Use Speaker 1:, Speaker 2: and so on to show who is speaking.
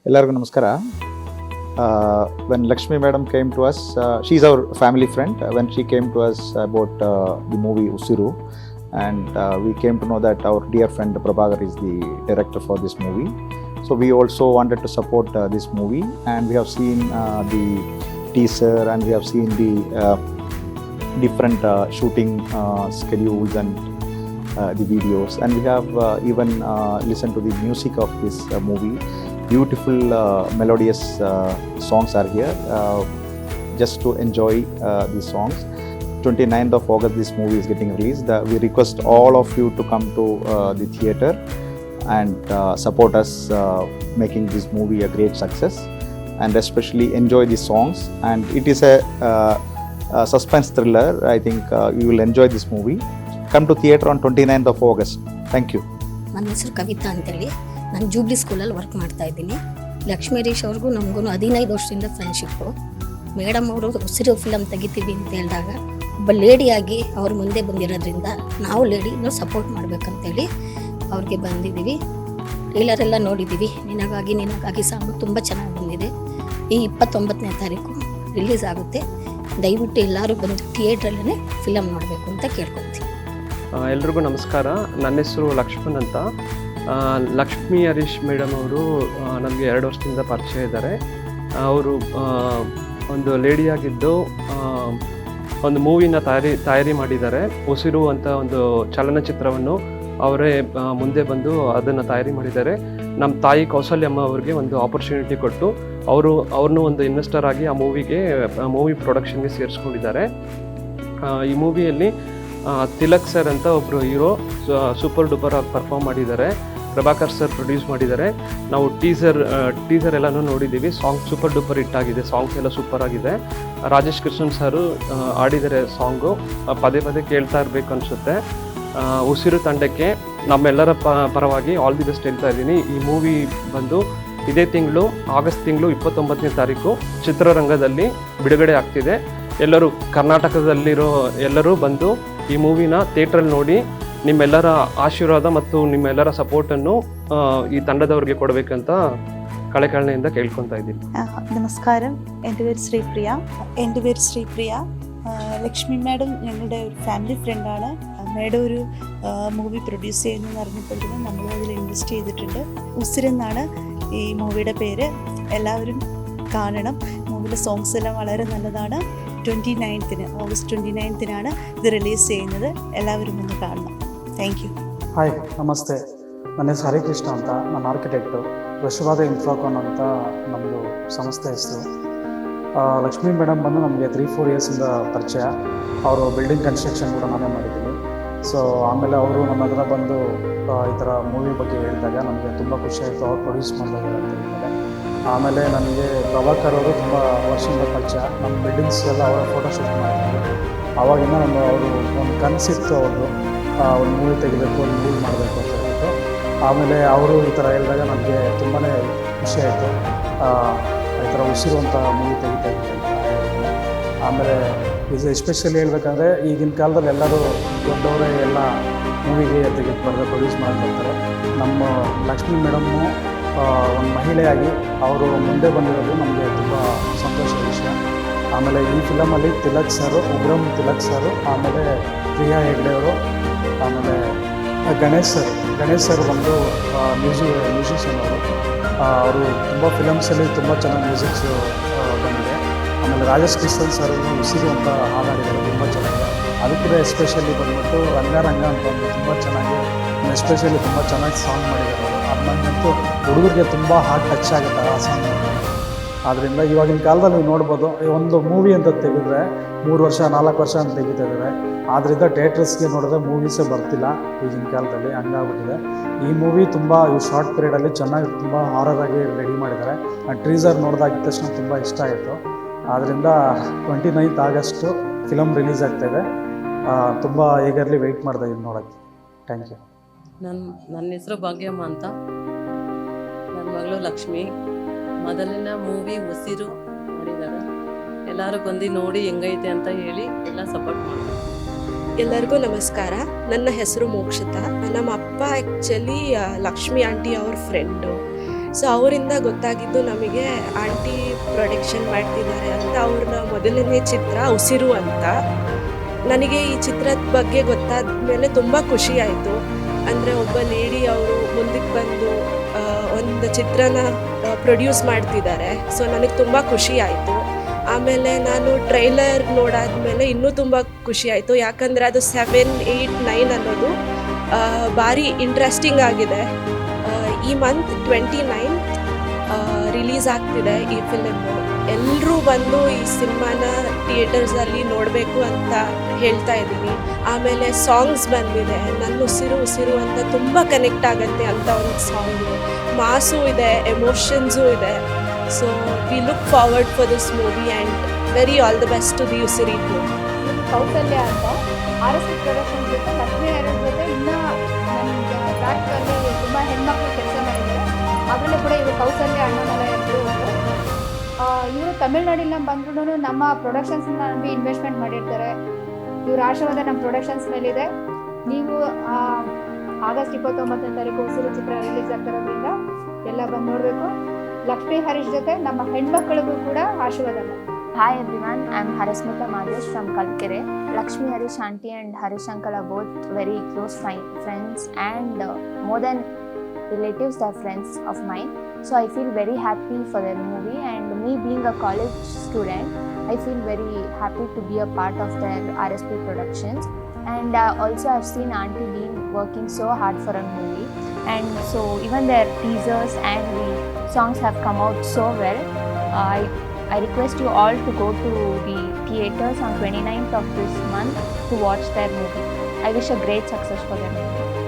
Speaker 1: ಎಲ್ಲರಿಗೂ ನಮಸ್ಕಾರ. When Lakshmi madam came to us, she's our family friend. When she came to us about the movie Usiru, and we came to know that our dear friend Prabhakar is the director for this movie. So we also wanted to support this movie, and we have seen the teaser, and we have seen the different shooting schedules and the videos, and we have even listened to the music of this movie. Beautiful melodious songs are here, just to enjoy these songs. 29th of August this movie is getting released. We request all of you to come to the theatre and support us making this movie a great success, and especially enjoy the songs. And it is a suspense thriller. I think you will enjoy this movie. Come to theatre on 29th of August. Thank you.
Speaker 2: ನನ್ನ ಹೆಸರು ಕವಿತಾ ಅಂತೇಳಿ, ನಾನು jubilee ಸ್ಕೂಲಲ್ಲಿ work ಮಾಡ್ತಾ ಇದ್ದೀನಿ. ಲಕ್ಷ್ಮೀ ಹರೀಶ್ ಅವ್ರಿಗೂ ನಮಗೂ 15 ವರ್ಷದಿಂದ ಫ್ರೆಂಡ್ಶಿಪ್ಪು. ಮೇಡಮ್ ಅವರು ಉಸಿರು ಫಿಲಮ್ ತೆಗಿತೀವಿ ಅಂತ ಹೇಳಿದಾಗ ಒಬ್ಬ ಲೇಡಿಯಾಗಿ ಅವ್ರ ಮುಂದೆ ಬಂದಿರೋದ್ರಿಂದ ನಾವು ಲೇಡಿನೂ ಸಪೋರ್ಟ್ ಮಾಡಬೇಕಂತೇಳಿ ಅವ್ರಿಗೆ ಬಂದಿದ್ದೀವಿ. ಟ್ರೇಲರೆಲ್ಲ ನೋಡಿದ್ದೀವಿ. ನಿನಗಾಗಿ ಸಾಂಗು ತುಂಬ ಚೆನ್ನಾಗಿ ಬಂದಿದೆ. ಈ 29ನೇ ತಾರೀಕು ರಿಲೀಸ್ ಆಗುತ್ತೆ. ದಯವಿಟ್ಟು ಎಲ್ಲರೂ ಬಂದು ಥಿಯೇಟ್ರಲ್ಲೇ ಫಿಲಮ್ ನೋಡಬೇಕು ಅಂತ ಕೇಳ್ಕೊತೀವಿ.
Speaker 3: ಎಲ್ರಿಗೂ ನಮಸ್ಕಾರ. ನನ್ನ ಹೆಸರು ಲಕ್ಷ್ಮಣ್ ಅಂತ. ಲಕ್ಷ್ಮೀ ಹರೀಶ್ ಮೇಡಮ್ ಅವರು ನಮಗೆ 2 ವರ್ಷದಿಂದ ಪರಿಚಯ ಇದ್ದಾರೆ. ಅವರು ಒಂದು ಲೇಡಿಯಾಗಿದ್ದು ಒಂದು ಮೂವಿನ ತಯಾರಿ ಮಾಡಿದ್ದಾರೆ. ಉಸಿರು ಅಂತ ಒಂದು ಚಲನಚಿತ್ರವನ್ನು ಅವರೇ ಮುಂದೆ ಬಂದು ಅದನ್ನು ತಯಾರಿ ಮಾಡಿದ್ದಾರೆ. ನಮ್ಮ ತಾಯಿ ಕೌಸಲ್ಯಮ್ಮ ಅವ್ರಿಗೆ ಒಂದು ಆಪರ್ಚುನಿಟಿ ಕೊಟ್ಟು ಅವ್ರನ್ನೂ ಒಂದು ಇನ್ವೆಸ್ಟರ್ ಆಗಿ ಆ ಮೂವಿ ಪ್ರೊಡಕ್ಷನ್ಗೆ ಸೇರಿಸ್ಕೊಂಡಿದ್ದಾರೆ. ಈ ಮೂವಿಯಲ್ಲಿ ತಿಲಕ್ ಸರ್ ಅಂತ ಒಬ್ಬರು ಹೀರೋ ಸೂಪರ್ ಡೂಪರ್ ಆಗಿ ಪರ್ಫಾರ್ಮ್ ಮಾಡಿದ್ದಾರೆ. ಪ್ರಭಾಕರ್ ಸರ್ ಪ್ರೊಡ್ಯೂಸ್ ಮಾಡಿದ್ದಾರೆ. ನಾವು ಟೀಸರ್ ಎಲ್ಲನೂ ನೋಡಿದ್ದೀವಿ. ಸಾಂಗ್ ಸೂಪರ್ ಡೂಪರ್ ಹಿಟ್ ಆಗಿದೆ. ಸಾಂಗ್ಸ್ ಎಲ್ಲ ಸೂಪರ್ ಆಗಿದೆ. ರಾಜೇಶ್ ಕೃಷ್ಣನ್ ಸರು ಆಡಿದ್ದಾರೆ ಸಾಂಗು. ಪದೇ ಕೇಳ್ತಾ ಇರಬೇಕು ಅನಿಸುತ್ತೆ. ಉಸಿರು ತಂಡಕ್ಕೆ ನಮ್ಮೆಲ್ಲರ ಪರವಾಗಿ ಆಲ್ ದಿ ಬೆಸ್ಟ್ ಹೇಳ್ತಾ ಇದ್ದೀನಿ. ಈ ಮೂವಿ ಬಂದು ಇದೇ ತಿಂಗಳು ಆಗಸ್ಟ್ ತಿಂಗಳು 29ನೇ ತಾರೀಕು ಚಿತ್ರರಂಗದಲ್ಲಿ ಬಿಡುಗಡೆ ಆಗ್ತಿದೆ. ಎಲ್ಲರೂ ಕರ್ನಾಟಕದಲ್ಲಿರೋ ಎಲ್ಲರೂ ಬಂದು ಈ ಮೂವಿನ ಥಿಯೇಟ್ರಲ್ಲಿ ನೋಡಿ ನಿಮ್ಮೆಲ್ಲರ ಆಶೀರ್ವಾದ ಮತ್ತು ನಿಮ್ಮೆಲ್ಲರ ಸಪೋರ್ಟನ್ನು ಈ ತಂಡದವ್ರಿಗೆ ಕೊಡಬೇಕಂತ കളകളനെಯಿಂದ കേൾക്കൊണ്ടാ ഇದ್ದೀನಿ.
Speaker 4: നമസ്കാരം. എൻ്റെ പേര് ശ്രീപ്രിയ. ലക്ഷ്മി മാഡം ഞങ്ങളുടെ ഒരു ഫാമിലി ഫ്രണ്ടാണ്. മാഡം ഒരു മൂവി പ്രൊഡ്യൂസ് ചെയ്യുന്നതെന്ന് അറിഞ്ഞപ്പോഴത്തേനും നമ്മളും അതിൽ ഇൻവെസ്റ്റ് ചെയ്തിട്ടുണ്ട്. ഉസിരെന്നാണ് ഈ മൂവിയുടെ പേര്. എല്ലാവരും കാണണം. മൂവിയിലെ സോങ്സ് എല്ലാം വളരെ നല്ലതാണ്. ഓഗസ്റ്റ് 29th ഇത് റിലീസ് ചെയ്യുന്നത്. എല്ലാവരും ഒന്ന് കാണണം. Thank you.
Speaker 5: ಹಾಯ್, ನಮಸ್ತೆ. ನನ್ನ ಹೆಸರು ಹರಿಕೃಷ್ಣ ಅಂತ. ನಾನು ಆರ್ಕಿಟೆಕ್ಟು. ವಿಶ್ವವಾದ ಇನ್ಫ್ರಾಕಾನ್ ಅಂತ ನಮ್ಮದು ಸಂಸ್ಥೆ ಹೆಸರು. ಲಕ್ಷ್ಮೀ ಮೇಡಮ್ ಬಂದು ನಮಗೆ 3-4 ಇಯರ್ಸಿಂದ ಪರಿಚಯ. ಅವರು ಬಿಲ್ಡಿಂಗ್ ಕನ್ಸ್ಟ್ರಕ್ಷನ್ ಕೂಡ ನಾನೇ ಮಾಡಿದ್ದೀನಿ. ಸೊ ಆಮೇಲೆ ಅವರು ನಮ್ಮ ಹತ್ರ ಬಂದು ಈ ಥರ ಮೂವಿ ಬಗ್ಗೆ ಹೇಳಿದಾಗ ನಮಗೆ ತುಂಬ ಖುಷಿಯಾಯಿತು. ಅವ್ರು ಪ್ರೊಡ್ಯೂಸ್ ಮಾಡಿದಾಗ ಅಂತ ಹೇಳಿದ್ದಾರೆ. ಆಮೇಲೆ ನನಗೆ ಪ್ರಭಾಕರ್ ಅವರು ತುಂಬ ವರ್ಷದಿಂದ ಪರಿಚಯ. ನಮ್ಮ ಬಿಲ್ಡಿಂಗ್ಸ್ ಎಲ್ಲ ಅವರ ಫೋಟೋಶೂಟ್ ಮಾಡಿದ್ದಾರೆ. ಆವಾಗಿಂದ ಅವರು ಒಂದು ಕನಸಿತ್ತು ಅವ್ರದ್ದು, ಒಂದು ಮೂವಿ ತೆಗಿಬೇಕು, ಒಂದು ಮೂವಿ ಮಾಡಬೇಕು ಅಂತ ಹೇಳ್ಬಿಟ್ಟು. ಆಮೇಲೆ ಅವರು ಈ ಥರ ಹೇಳಿದಾಗ ನನಗೆ ತುಂಬಾ ಖುಷಿಯಾಯಿತು. ಈ ಥರ ಉಸಿರು ಅಂತ ಮೂವಿ ತೆಗಿತಾ ಇದ್ದೀನಿ ಅಂತ ಹೇಳಿದ್ರು. ಆಮೇಲೆ ಇದು ಎಸ್ಪೆಷಲಿ ಹೇಳ್ಬೇಕಂದ್ರೆ ಈಗಿನ ಕಾಲದಲ್ಲಿ ಎಲ್ಲರೂ ದೊಡ್ಡವರೇ ಎಲ್ಲ ಮೂವಿಗೆ ತೆಗೆದುಬಾರ್ದು ಪ್ರೊಡ್ಯೂಸ್ ಮಾಡ್ತಿರ್ತಾರೆ. ನಮ್ಮ ಲಕ್ಷ್ಮೀ ಮೇಡಮ್ಮು ಒಂದು ಮಹಿಳೆಯಾಗಿ ಅವರು ಮುಂದೆ ಬಂದಿರೋದು ನಮಗೆ ತುಂಬ ಸಂತೋಷದ ವಿಷಯ. ಆಮೇಲೆ ಈ ಫಿಲಮಲ್ಲಿ ತಿಲಕ್ ಸರು, ಉಗ್ರಂ ತಿಲಕ್ ಸರು, ಆಮೇಲೆ ಪ್ರಿಯಾ ಹೆಗ್ಡೆ ಅವರು, ಆಮೇಲೆ ಗಣೇಶ್ ಸರ್ ಬಂದು ಮ್ಯೂಸಿಷಿಯನ್ ಅವರು ತುಂಬ ಫಿಲಮ್ಸಲ್ಲಿ ತುಂಬ ಚೆನ್ನಾಗಿ ಮ್ಯೂಸಿಕ್ಸು ಬಂದಿದೆ. ಆಮೇಲೆ ರಾಜೇಶ್ ಕೃಷ್ಣನ್ ಸರ್ ಉಸಿರು ಅಂತ ಹಾಡಾಡಿದ್ದಾರೆ, ತುಂಬ ಚೆನ್ನಾಗಿದೆ. ಅದಕ್ಕೆ ಎಸ್ಪೆಷಲಿ ಬಂದ್ಬಿಟ್ಟು ರಂಗ ಅಂತ ಒಂದು ತುಂಬ ಚೆನ್ನಾಗಿ, ಎಸ್ಪೆಷಲಿ ತುಂಬ ಚೆನ್ನಾಗಿ ಸಾಂಗ್ ಮಾಡಿದ್ದಾರೆ ಅವರು. ಅದು ನನಗಂತೂ ಹುಡುಗರಿಗೆ ತುಂಬ ಹಾರ್ಟ್ ಟಚ್ ಆಗುತ್ತೆ ಆ ಸಾಂಗ್. ಆದ್ದರಿಂದ ಇವಾಗಿನ ಕಾಲದಲ್ಲಿ ನೀವು ನೋಡ್ಬೋದು, ಒಂದು ಮೂವಿ ಅಂತ ತೆಗೆದ್ರೆ 3 ವರ್ಷ 4 ವರ್ಷ ಅಂತ ತೆಗಿತಾ ಇದ್ದಾರೆ. ಆದ್ದರಿಂದ ಥಿಯೇಟರ್ಸ್ಗೆ ನೋಡಿದ್ರೆ ಮೂವೀಸೇ ಬರ್ತಿಲ್ಲ ಈಗಿನ ಕಾಲದಲ್ಲಿ, ಹಂಗಾಗ್ಬಿಟ್ಟಿದೆ. ಈ ಮೂವಿ ತುಂಬ ಶಾರ್ಟ್ ಪೀರಿಯಡಲ್ಲಿ ಚೆನ್ನಾಗಿ ತುಂಬ ಹಾರರಾಗಿ ರೆಡಿ ಮಾಡಿದ್ದಾರೆ. ಟ್ರೀಸರ್ ನೋಡಿದಾಗಿದ್ದ ತಕ್ಷಣ ತುಂಬ ಇಷ್ಟ ಆಯಿತು. ಆದ್ದರಿಂದ 29th ಆಗಸ್ಟು ಫಿಲಮ್ ರಿಲೀಸ್ ಆಗ್ತಾಯಿದೆ. ತುಂಬ ಈಗರ್ಲಿ ವೆಯ್ಟ್ ಮಾಡ್ತಾ ಇದ್ದೀನಿ ನೋಡೋಕ್ಕೆ. Thank you.
Speaker 6: ನನ್ನ ಹೆಸರು ಭಾಗ್ಯಮ್ಮ ಅಂತ. ನನ್ನ ಮಗಳು ಲಕ್ಷ್ಮಿ. ಮೊದಲಿನ ಮೂವಿ ಉಸಿರು ಮಾಡಿದ್ದಾರೆ. ಎಲ್ಲರೂ ಬಂದು ನೋಡಿ ಹೆಂಗೈತೆ ಅಂತ ಹೇಳಿ ಎಲ್ಲ ಸಪೋರ್ಟ್ ಮಾಡ್ತಾರೆ.
Speaker 7: ಎಲ್ಲರಿಗೂ ನಮಸ್ಕಾರ. ನನ್ನ ಹೆಸರು ಮೋಕ್ಷಿತಾ. ನಮ್ಮ ಅಪ್ಪ ಆ್ಯಕ್ಚುಲಿ ಲಕ್ಷ್ಮಿ ಆಂಟಿ ಅವ್ರ ಫ್ರೆಂಡು. ಸೊ ಅವರಿಂದ ಗೊತ್ತಾಗಿದ್ದು ನಮಗೆ ಆಂಟಿ ಪ್ರೊಡಕ್ಷನ್ ಮಾಡ್ತಿದ್ದಾರೆ ಅಂತ. ಅವ್ರನ್ನ ಮೊದಲನೇ ಚಿತ್ರ ಉಸಿರು ಅಂತ. ನನಗೆ ಈ ಚಿತ್ರದ ಬಗ್ಗೆ ಗೊತ್ತಾದ ಮೇಲೆ ತುಂಬ ಖುಷಿ ಆಯಿತು. ಅಂದರೆ ಒಬ್ಬ ಲೇಡಿ ಅವರು ಮುಂದಕ್ಕೆ ಬಂದು ಒಂದು ಚಿತ್ರನ ಪ್ರೊಡ್ಯೂಸ್ ಮಾಡ್ತಿದ್ದಾರೆ. ಸೊ ನನಗೆ ತುಂಬ ಖುಷಿ ಆಯಿತು. ಆಮೇಲೆ ನಾನು ಟ್ರೈಲರ್ ನೋಡಾದ್ಮೇಲೆ ಇನ್ನೂ ತುಂಬ ಖುಷಿ ಆಯಿತು. ಯಾಕಂದರೆ ಅದು 7, 8, 9 ಅನ್ನೋದು ಭಾರಿ ಇಂಟ್ರೆಸ್ಟಿಂಗ್ ಆಗಿದೆ. ಈ ಮಂತ್ 29 ರಿಲೀಸ್ ಆಗ್ತಿದೆ ಈ ಫಿಲಮ್ಮು. ಎಲ್ಲರೂ ಬಂದು ಈ ಸಿನಿಮಾನ ಥಿಯೇಟರ್ಸಲ್ಲಿ ನೋಡಬೇಕು ಅಂತ ಹೇಳ್ತಾ ಇದ್ದೀನಿ. ಆಮೇಲೆ ಸಾಂಗ್ಸ್ ಬಂದಿದೆ. ನನ್ನ ಉಸಿರು ಉಸಿರು ಅಂತ ತುಂಬ ಕನೆಕ್ಟ್ ಆಗುತ್ತೆ ಅಂತ ಒಂದು ಸಾಂಗು. ಮಾಸು ಇದೆ, ಎಮೋಷನ್ಸು ಇದೆ. So we look forward for this movie and very all the best to the Usiri team.
Speaker 8: Kausalya ಅಂತ RSP ಪ್ರೊಡಕ್ಷನ್ ಜೊತೆ ಲಕ್ಷ್ಮೀ ನಾರಾಯಣ್ ಜೊತೆ ಇನ್ನೂ ನಮಗೆ ಟ್ರ್ಯಾಕಲ್ಲಿ ತುಂಬ ಹೆಣ್ಮಕ್ಳು ಕೆಲಸ ಮಾಡಿದ್ದಾರೆ. ಅದರಲ್ಲೂ ಕೂಡ ಇವರು ಕೌಸಲ್ಯ ಅಣ್ಣಮಲ ಎಂದು ಇವರು ತಮಿಳ್ನಾಡಿನ ಬಂದ್ರೂ ನಮ್ಮ ಪ್ರೊಡಕ್ಷನ್ಸ್ನ ನಂಬಿ ಇನ್ವೆಸ್ಟ್ಮೆಂಟ್ ಮಾಡಿರ್ತಾರೆ. ಇವ್ರ ಆಶೀರ್ವಾದ ನಮ್ಮ ಪ್ರೊಡಕ್ಷನ್ಸ್ ಮೇಲಿದೆ. ನೀವು ಆಗಸ್ಟ್ 29ನೇ ತಾರೀಕು ಉಸಿರು ಚಿತ್ರ ರಿಲೀಸ್ ಆಗ್ತಿರೋದ್ರಿಂದ ಎಲ್ಲ ಬಂದು ನೋಡಬೇಕು. ಲಕ್ಷ್ಮೀ ಹರೀಶ್ ಜೊತೆ ನಮ್ಮ ಹೆಣ್ಮಕ್ಳಿಗೂ ಕೂಡ ಆಶೀರ್ವಾದ.
Speaker 9: Hi everyone, I am Harasmita Madesh from Kalkere. Lakshmi Harish auntie and Harish uncle are both very close friends and more than relatives, they are friends of mine. So I feel very happy for their movie, and me being a college student, I feel very happy to be a part of their RSP productions. And also I've seen auntie being working so hard for a movie, and so even their teasers and the songs have come out so well. I request you all to go to the theatres on 29th of this month to watch their movie. I wish a great success for their movie.